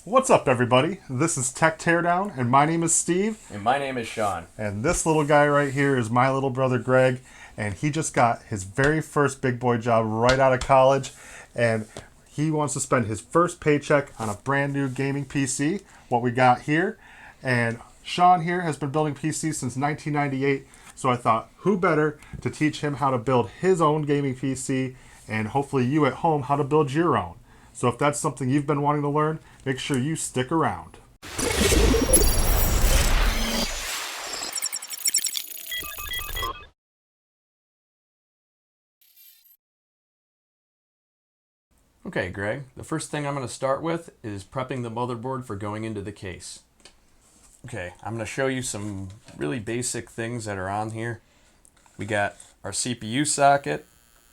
What's up, everybody? This is Tech Teardown, and my name is Steve. And my name is Sean. And this little guy right here is my little brother Greg, and he just got his very first big boy job right out of college, and he wants to spend his first paycheck on a brand new gaming PC, what we got here. And Sean here has been building PCs since 1998, so I thought, who better to teach him how to build his own gaming PC, and hopefully you at home how to build your own. So if that's something you've been wanting to learn, make sure you stick around. Okay, Greg, the first thing I'm going to start with is prepping the motherboard for going into the case. Okay, I'm going to show you some really basic things that are on here. We got our CPU socket,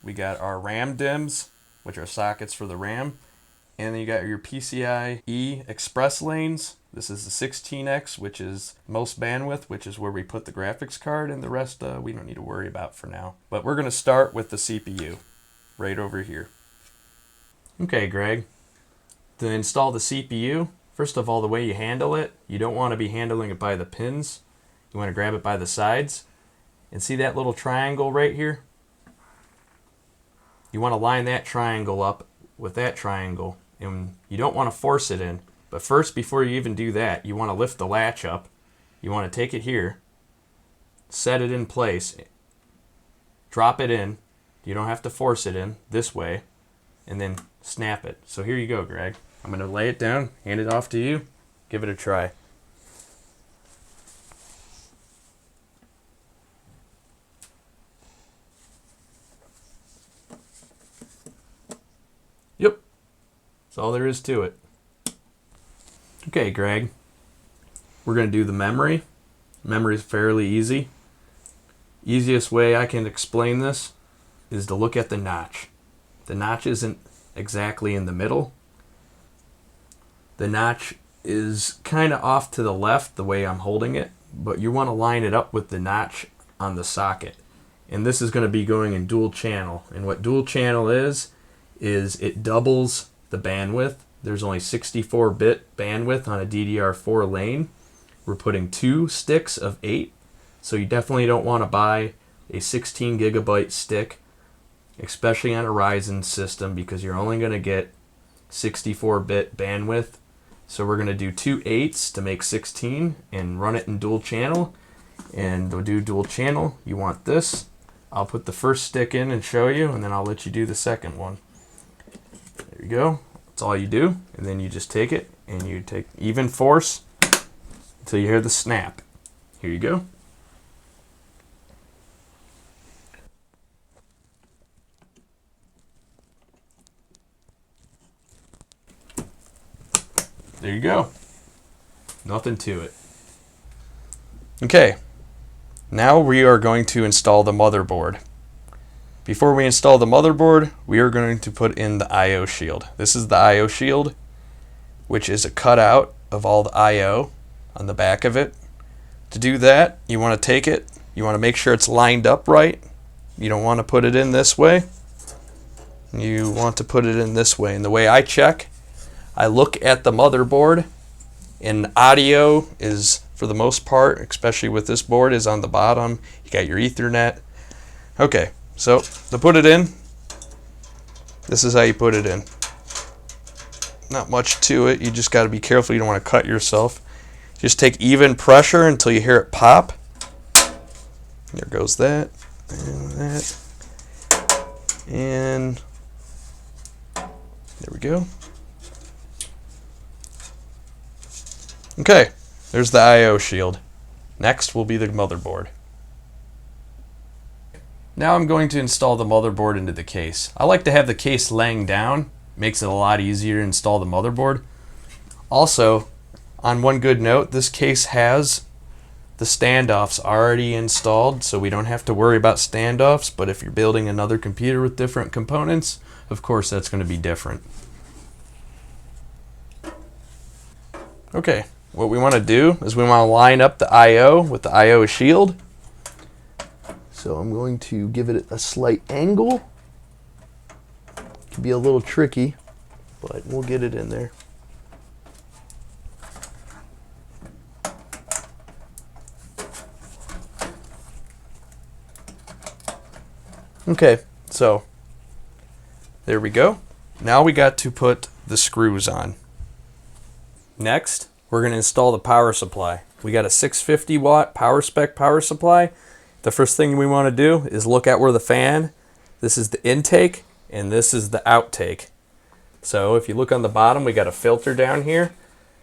we got our RAM DIMMs, which are sockets for the RAM, and then you got your PCIe express lanes. This is the 16X, which is most bandwidth, which is where we put the graphics card, and the rest we don't need to worry about for now. But we're going to start with the CPU, right over here. Okay, Greg, to install the CPU, first of all, the way you handle it, you don't want to be handling it by the pins. You want to grab it by the sides. And see that little triangle right here? You want to line that triangle up with that triangle, and you don't want to force it in. But first, before you even do that, you want to lift the latch up. You want to take it here, set it in place, drop it in. You don't have to force it in this way, and then snap it. So here you go, Greg. I'm going to lay it down, hand it off to you, give it a try. Yep, that's all there is to it. Okay, Greg, we're going to do the memory. Memory is fairly easy. Easiest way I can explain this is to look at the notch. The notch isn't exactly in the middle. The notch is kind of off to the left the way I'm holding it, but you want to line it up with the notch on the socket. And this is going to be going in dual channel. And what dual channel is it doubles the bandwidth. There's only 64-bit bandwidth on a DDR4 lane. We're putting 2 sticks of 8, so you definitely don't want to buy a 16 gigabyte stick, especially on a Ryzen system, because you're only going to get 64-bit bandwidth. So we're going to do 2 8s to make 16 and run it in dual channel. And to do dual channel, you want this. I'll put the first stick in and show you, and then I'll let you do the second one. There you go. That's all you do. And then you just take it and you take even force until you hear the snap. Here you go. There you go. Nothing to it. Okay, now we are going to install the motherboard. Before we install the motherboard, we are going to put in the I/O shield. This is the I/O shield, which is a cutout of all the I/O on the back of it. To do that, you want to take it, you want to make sure it's lined up right. You don't want to put it in this way. You want to put it in this way. And the way I check, I look at the motherboard, and audio is, for the most part, especially with this board, is on the bottom. You got your Ethernet. Okay, so to put it in, this is how you put it in. Not much to it. You just got to be careful. You don't want to cut yourself. Just take even pressure until you hear it pop. There goes that, and that, and there we go. Okay, there's the I/O shield. Next will be the motherboard. Now I'm going to install the motherboard into the case. I like to have the case laying down. Makes it a lot easier to install the motherboard. Also, on one good note, this case has the standoffs already installed, so we don't have to worry about standoffs. But if you're building another computer with different components, of course that's going to be different. Okay, what we want to do is we want to line up the I/O with the I/O shield. So I'm going to give it a slight angle. It can be a little tricky, but we'll get it in there. Okay, so there we go. Now we got to put the screws on. Next, we're going to install the power supply. We got a 650 watt power spec power supply. The first thing we want to do is look at where the fan, this is the intake, and this is the outtake. So if you look on the bottom, we got a filter down here.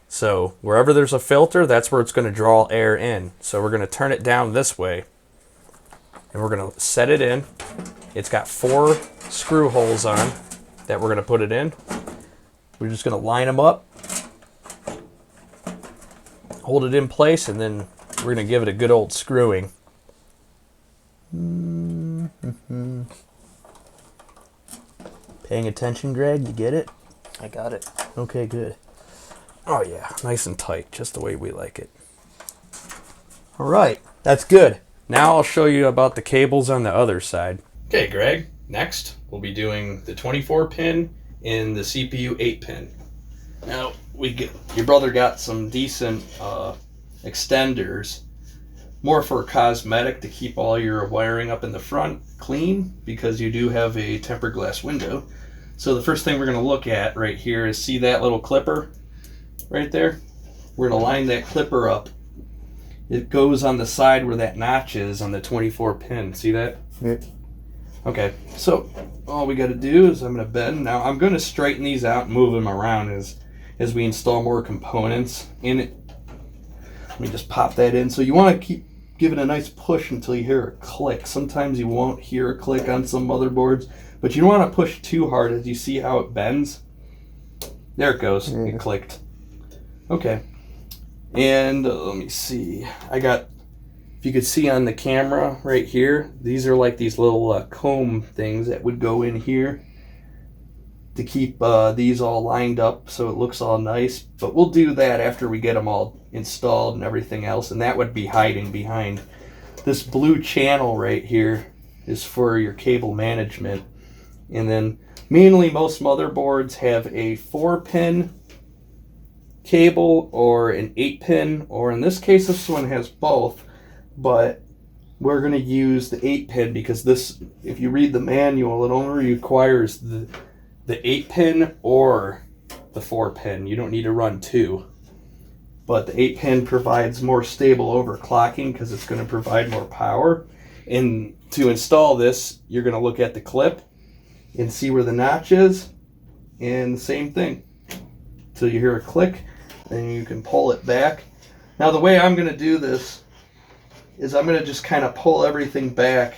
So wherever there's a filter, that's where it's going to draw air in. So we're going to turn it down this way. And we're going to set it in. It's got 4 screw holes on that we're going to put it in. We're just going to line them up, hold it in place, and then we're going to give it a good old screwing. Paying attention, Greg? You get it? I got it. Okay, good. Oh yeah, nice and tight, just the way we like it. All right, that's good. Now I'll show you about the cables on the other side. Okay, Greg, next we'll be doing the 24 pin and the CPU 8 pin. Now, your brother got some decent extenders, more for cosmetic to keep all your wiring up in the front clean because you do have a tempered glass window. So the first thing we're going to look at right here is, see that little clipper right there? We're going to line that clipper up. It goes on the side where that notch is on the 24 pin. See that? Yeah. Okay, so all we got to do is I'm going to bend. Now I'm going to straighten these out and move them around as we install more components in it. Let me just pop that in. So you want to keep giving a nice push until you hear a click. Sometimes you won't hear a click on some motherboards, but you don't want to push too hard. As you see how it bends, there it goes. It clicked. Okay, and let me see. I got, if you could see on the camera right here, these are like these little comb things that would go in here to keep these all lined up so it looks all nice. But we'll do that after we get them all installed and everything else, and that would be hiding behind this blue channel right here is for your cable management. And then mainly most motherboards have a 4-pin cable or an 8-pin, or in this case this one has both, but we're going to use the 8-pin because this, if you read the manual, it only requires the 8-pin or the 4-pin. You don't need to run 2. But the 8-pin provides more stable overclocking because it's going to provide more power. And to install this, you're going to look at the clip and see where the notch is, and the same thing. Till you hear a click, then you can pull it back. Now the way I'm going to do this is I'm going to just kind of pull everything back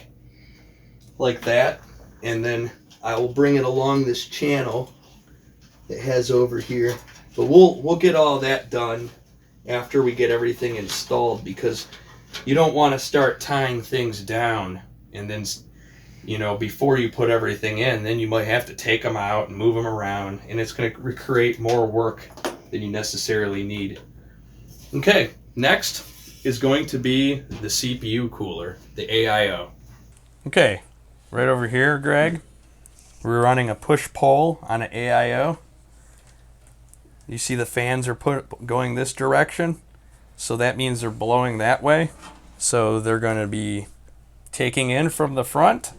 like that, and then I will bring it along this channel it has over here. But we'll get all that done after we get everything installed, because you don't want to start tying things down and then, you know, before you put everything in, then you might have to take them out and move them around, and it's going to create more work than you necessarily need. Okay, next is going to be the CPU cooler, the AIO. Okay, right over here, Greg, we're running a push-pull on an AIO. You see the fans are going this direction, so that means they're blowing that way. So they're going to be taking in from the front,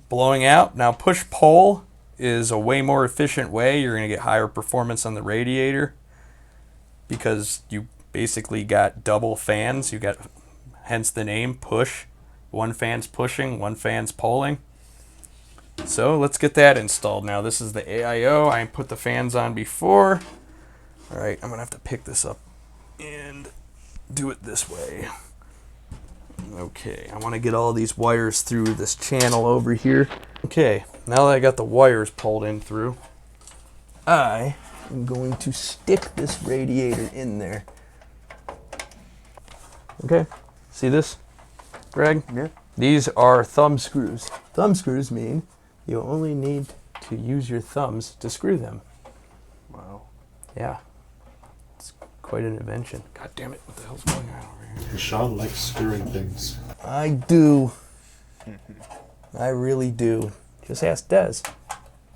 blowing out. Now push-pull is a way more efficient way. You're going to get higher performance on the radiator because you basically got double fans. You got, hence the name, push. One fan's pushing, one fan's pulling. So let's get that installed now. This is the AIO. I put the fans on before. All right, I'm going to have to pick this up and do it this way. Okay, I want to get all these wires through this channel over here. Okay, now that I got the wires pulled in through, I am going to stick this radiator in there. Okay, see this, Greg? Yeah. These are thumb screws. Thumb screws mean you only need to use your thumbs to screw them. Wow. Yeah, it's quite an invention. God damn it, what the hell's going on over here? Sean likes screwing things. I do. I really do. Just ask Des.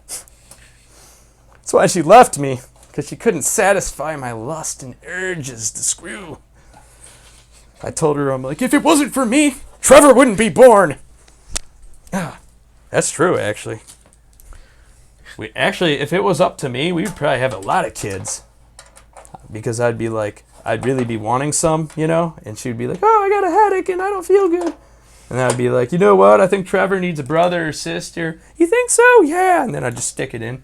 That's why she left me, because she couldn't satisfy my lust and urges to screw. I told her, I'm like, if it wasn't for me, Trevor wouldn't be born. That's true, actually. If it was up to me, we'd probably have a lot of kids. Because I'd be like, I'd really be wanting some, you know? And she'd be like, oh, I got a headache and I don't feel good. And I'd be like, you know what? I think Trevor needs a brother or sister. You think so? Yeah. And then I'd just stick it in.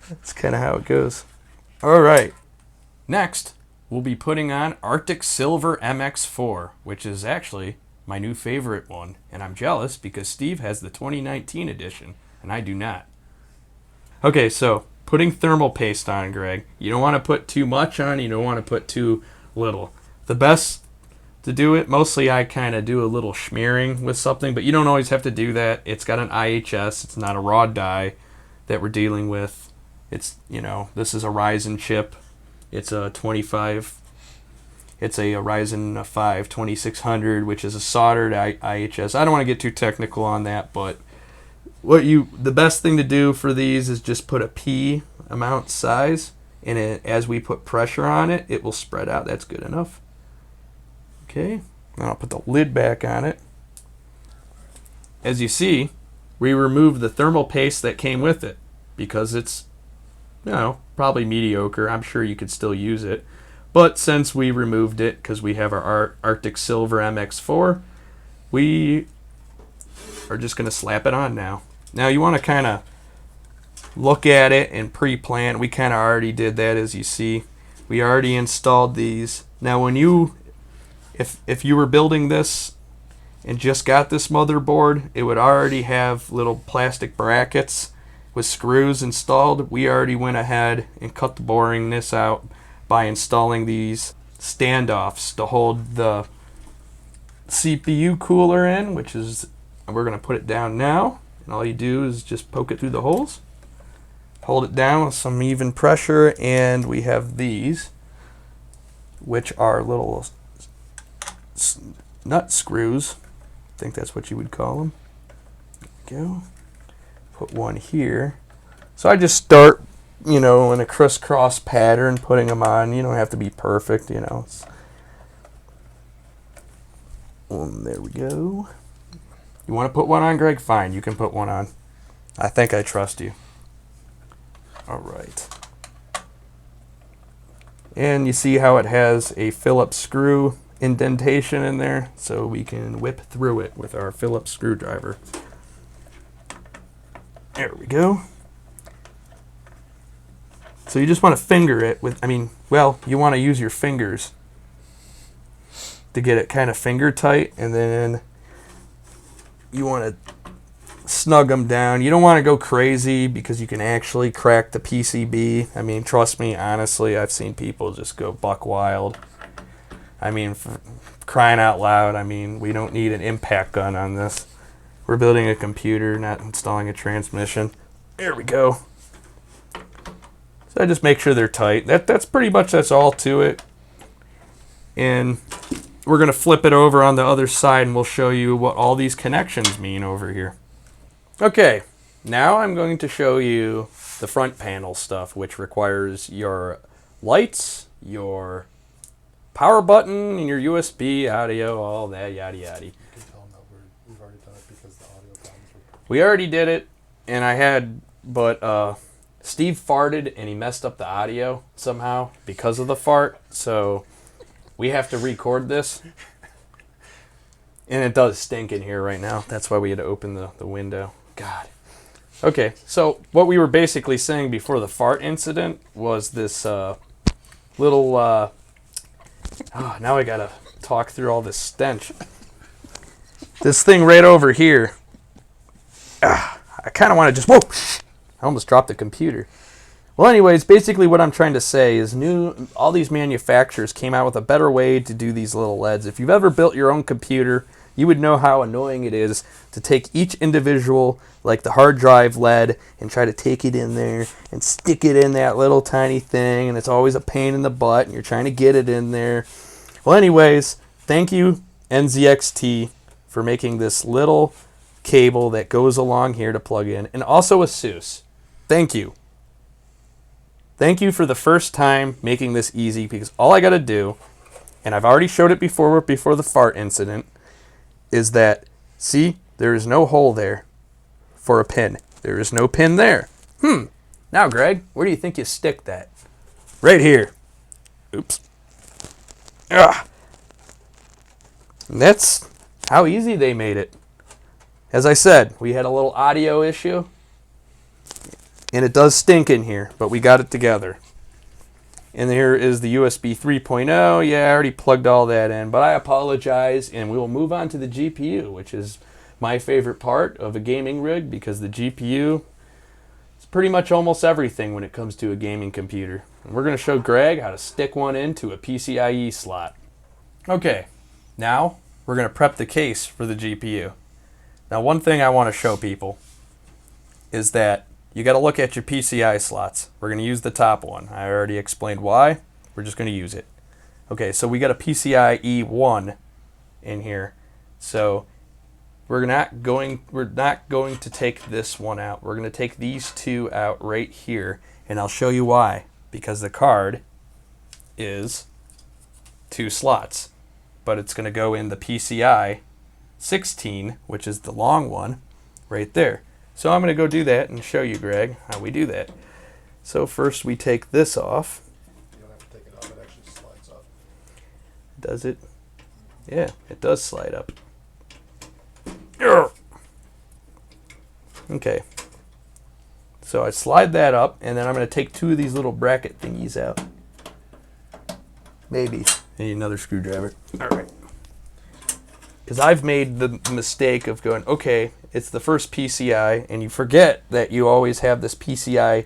That's kind of how it goes. All right. Next, we'll be putting on Arctic Silver MX4, which is actually my new favorite one. And I'm jealous because Steve has the 2019 edition, and I do not. Okay, so putting thermal paste on, Greg. You don't want to put too much on. You don't want to put too little. The best to do it, mostly I kind of do a little smearing with something, but you don't always have to do that. It's got an IHS. It's not a raw die that we're dealing with. It's, you know, this is a Ryzen chip. It's a 25. It's a Ryzen 5 2600, which is a soldered IHS. I don't want to get too technical on that, but the best thing to do for these is just put a P amount size, and as we put pressure on it, it will spread out. That's good enough. Okay, now I'll put the lid back on it. As you see, we removed the thermal paste that came with it because it's, you know, probably mediocre. I'm sure you could still use it. But since we removed it because we have our Arctic Silver MX4, we are just going to slap it on now. Now you want to kind of look at it and pre-plan. We kind of already did that, as you see. We already installed these. Now when if you were building this and just got this motherboard, it would already have little plastic brackets with screws installed. We already went ahead and cut the boringness out by installing these standoffs to hold the CPU cooler in, which is, we're going to put it down now. And all you do is just poke it through the holes, hold it down with some even pressure, and we have these, which are little nut screws. I think that's what you would call them. There we go. Put one here. So I just start, you know, in a crisscross pattern, putting them on. You don't have to be perfect, you know. There we go. You want to put one on, Greg? Fine, you can put one on. I think I trust you. All right. And you see how it has a Phillips screw indentation in there, so we can whip through it with our Phillips screwdriver. There we go. So you just want to finger it with, you want to use your fingers to get it kind of finger tight, and then you want to snug them down. You don't want to go crazy because you can actually crack the PCB. I mean, trust me, honestly, I've seen people just go buck wild. I mean, for crying out loud, I mean, we don't need an impact gun on this. We're building a computer, not installing a transmission. There we go. So I just make sure they're tight. That's all to it. And we're going to flip it over on the other side, and we'll show you what all these connections mean over here. Okay, now I'm going to show you the front panel stuff, which requires your lights, your power button, and your USB, audio, all that yada yada. You can tell them that we've already done it because the audio problems were... We already did it, and but Steve farted and he messed up the audio somehow because of the fart, so we have to record this. And it does stink in here right now. That's why we had to open the window. God. Okay, so what we were basically saying before the fart incident was this little... now I gotta talk through all this stench. This thing right over here. I kind of want to just... Whoa! I almost dropped the computer. Well, anyways, basically what I'm trying to say is all these manufacturers came out with a better way to do these little LEDs. If you've ever built your own computer, you would know how annoying it is to take each individual, like the hard drive LED, and try to take it in there and stick it in that little tiny thing, and it's always a pain in the butt, and you're trying to get it in there. Well, anyways, thank you, NZXT, for making this little cable that goes along here to plug in, and also ASUS. Thank you. Thank you for the first time making this easy, because all I got to do, and I've already showed it before the fart incident, is that, see, there is no hole there for a pin. There is no pin there. Now, Greg, where do you think you stick that? Right here. Oops. Ugh. And that's how easy they made it. As I said, we had a little audio issue, and it does stink in here, but we got it together. And here is the USB 3.0. Yeah, I already plugged all that in, but I apologize, and we will move on to the GPU, which is my favorite part of a gaming rig, because the GPU is pretty much almost everything when it comes to a gaming computer. And we're going to show Greg how to stick one into a PCIe slot. Okay, now we're going to prep the case for the GPU. Now, one thing I want to show people is that you got to look at your PCI slots. We're going to use the top one. I already explained why. We're just going to use it. Okay, so we got a PCIe 1 in here. So we're not going to take this one out. We're going to take these two out right here, and I'll show you why. Because the card is 2 slots, but it's going to go in the PCI 16, which is the long one, right there. So I'm going to go do that and show you, Greg, how we do that. So first we take this off. You don't have to take it off, it actually slides up. Does it? Yeah, it does slide up. Okay. So I slide that up, and then I'm going to take 2 of these little bracket thingies out. Maybe. Need another screwdriver. All right. Because I've made the mistake of going, okay, it's the first PCI, and you forget that you always have this PCI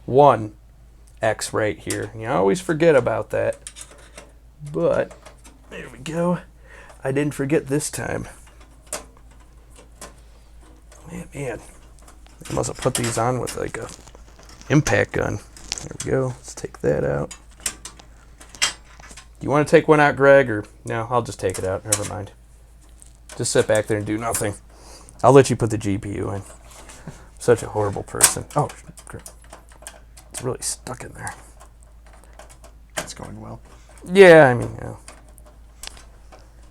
1X right here. You always forget about that. But, there we go. I didn't forget this time. Man. I must have put these on with like a impact gun. There we go. Let's take that out. You want to take one out, Greg, or no? I'll just take it out. Never mind. Just sit back there and do nothing. I'll let you put the GPU in. Such a horrible person. Oh, great. It's really stuck in there. It's going well. Yeah, I mean, yeah.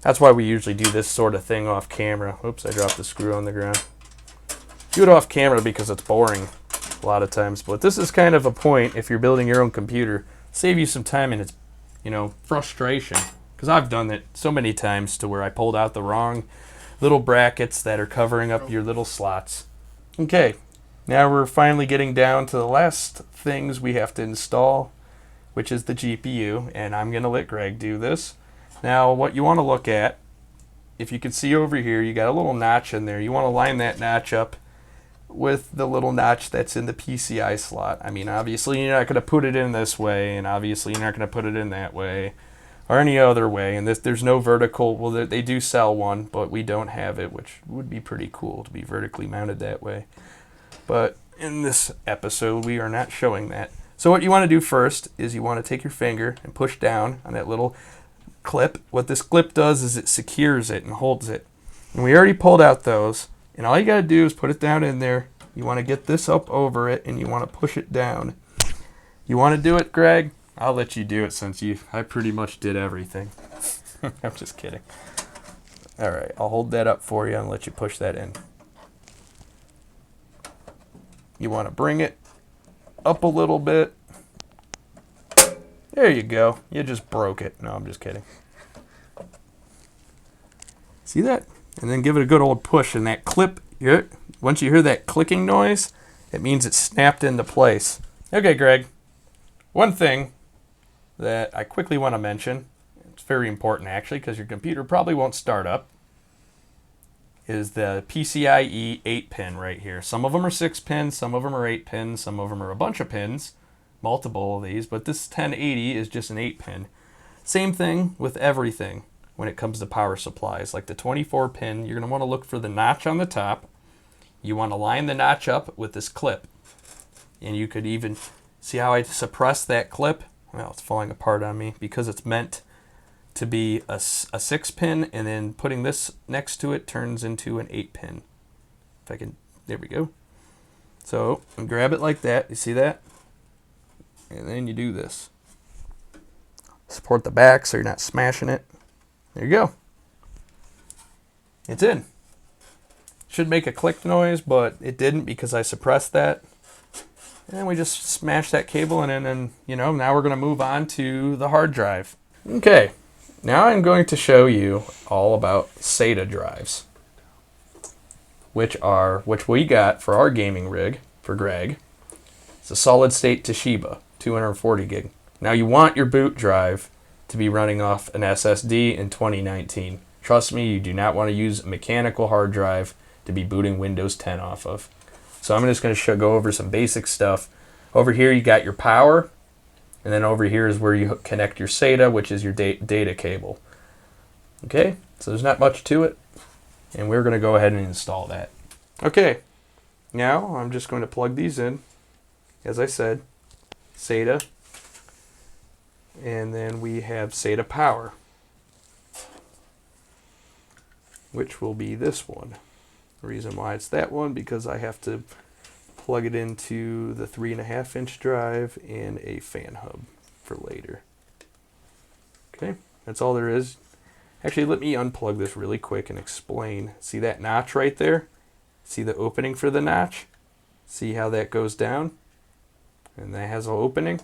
That's why we usually do this sort of thing off camera. Oops, I dropped the screw on the ground. Do it off camera because it's boring a lot of times. But this is kind of a point, if you're building your own computer, save you some time and it's, frustration. Because I've done it so many times to where I pulled out the wrong little brackets that are covering up your little slots. Okay, now we're finally getting down to the last things we have to install, which is the GPU, and I'm going to let Greg do this. Now, what you want to look at, if you can see over here, you got a little notch in there. You want to line that notch up with the little notch that's in the PCI slot. I mean, obviously, you're not going to put it in this way, and obviously, you're not going to put it in that way, or any other way. And there's no vertical. Well, they do sell one, but we don't have it, which would be pretty cool to be vertically mounted that way. But in this episode, we are not showing that. So what you want to do first is you want to take your finger and push down on that little clip. What this clip does is it secures it and holds it. And we already pulled out those. And all you got to do is put it down in there. You want to get this up over it, and you want to push it down. You want to do it, Greg? I'll let you do it since I pretty much did everything. I'm just kidding. All right, I'll hold that up for you and let you push that in. You want to bring it up a little bit. There you go. You just broke it. No, I'm just kidding. See that? And then give it a good old push, and that clip, once you hear that clicking noise, it means it's snapped into place. Okay, Greg. One thing that I quickly want to mention, it's very important actually because your computer probably won't start up, is the PCIe 8-pin right here. Some of them are 6 pins, some of them are 8 pins, some of them are a bunch of pins, multiple of these, but this 1080 is just an 8-pin. Same thing with everything when it comes to power supplies. Like the 24-pin, you're going to want to look for the notch on the top. You want to line the notch up with this clip. And you could even see how I suppress that clip. Well, it's falling apart on me because it's meant to be a 6-pin, and then putting this next to it turns into an 8-pin. If I can, there we go. So grab it like that. You see that? And then you do this. Support the back so you're not smashing it. There you go. It's in. Should make a click noise, but it didn't because I suppressed that. And we just smashed that cable in, and you know, now we're going to move on to the hard drive. Okay, now I'm going to show you all about SATA drives, which we got for our gaming rig for Greg. It's a solid state Toshiba, 240 gig. Now you want your boot drive to be running off an SSD in 2019. Trust me, you do not want to use a mechanical hard drive to be booting Windows 10 off of. So I'm just going to go over some basic stuff. Over here you got your power, and then over here is where you connect your SATA, which is your data cable. Okay, so there's not much to it, and we're going to go ahead and install that. Okay, now I'm just going to plug these in, as I said, SATA, and then we have SATA power, which will be this one. The reason why it's that one, because I have to plug it into the 3.5-inch drive and a fan hub for later. Okay, that's all there is. Actually, let me unplug this really quick and explain. See that notch right there? See the opening for the notch? See how that goes down? And that has an opening.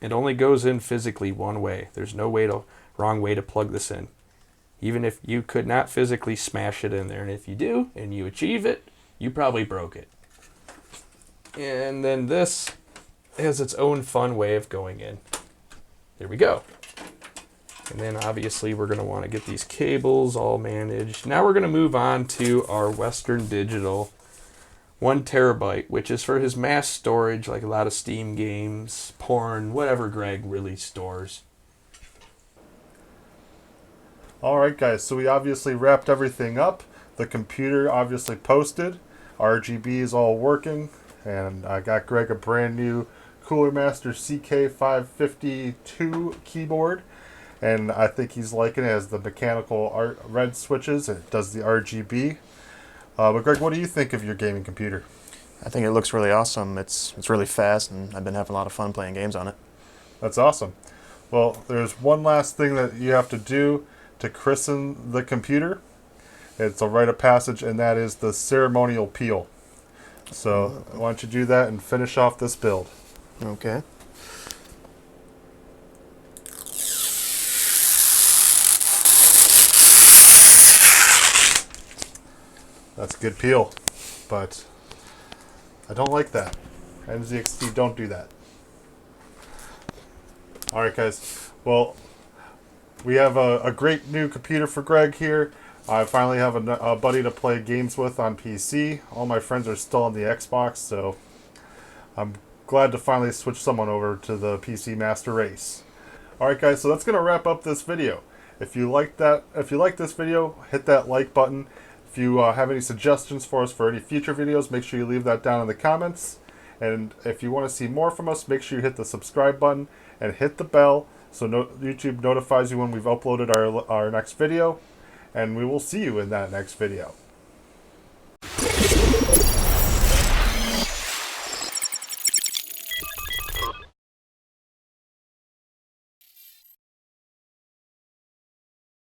It only goes in physically one way. There's no wrong way to plug this in. Even if you could not physically smash it in there. And if you do, and you achieve it, you probably broke it. And then this has its own fun way of going in. There we go. And then obviously we're going to want to get these cables all managed. Now we're going to move on to our Western Digital 1 terabyte, which is for his mass storage, like a lot of Steam games, porn, whatever Greg really stores. Alright guys, so we obviously wrapped everything up. The computer obviously posted. RGB is all working. And I got Greg a brand new Cooler Master CK552 keyboard. And I think he's liking it as the mechanical red switches. It does the RGB. But Greg, what do you think of your gaming computer? I think it looks really awesome. It's really fast, and I've been having a lot of fun playing games on it. That's awesome. Well, there's one last thing that you have to do to christen the computer. It's a rite of passage, and that is the ceremonial peel. So why don't you do that and finish off this build. Okay. That's a good peel, but I don't like that. NZXT, don't do that. Alright guys, well, we have a great new computer for Greg here. I finally have a buddy to play games with on PC. All my friends are still on the Xbox, so I'm glad to finally switch someone over to the PC Master Race. Alright guys, so that's going to wrap up this video. If you like this video, hit that like button. If you have any suggestions for us for any future videos, make sure you leave that down in the comments. And if you want to see more from us, make sure you hit the subscribe button and hit the bell so YouTube notifies you when we've uploaded our next video. And we will see you in that next video.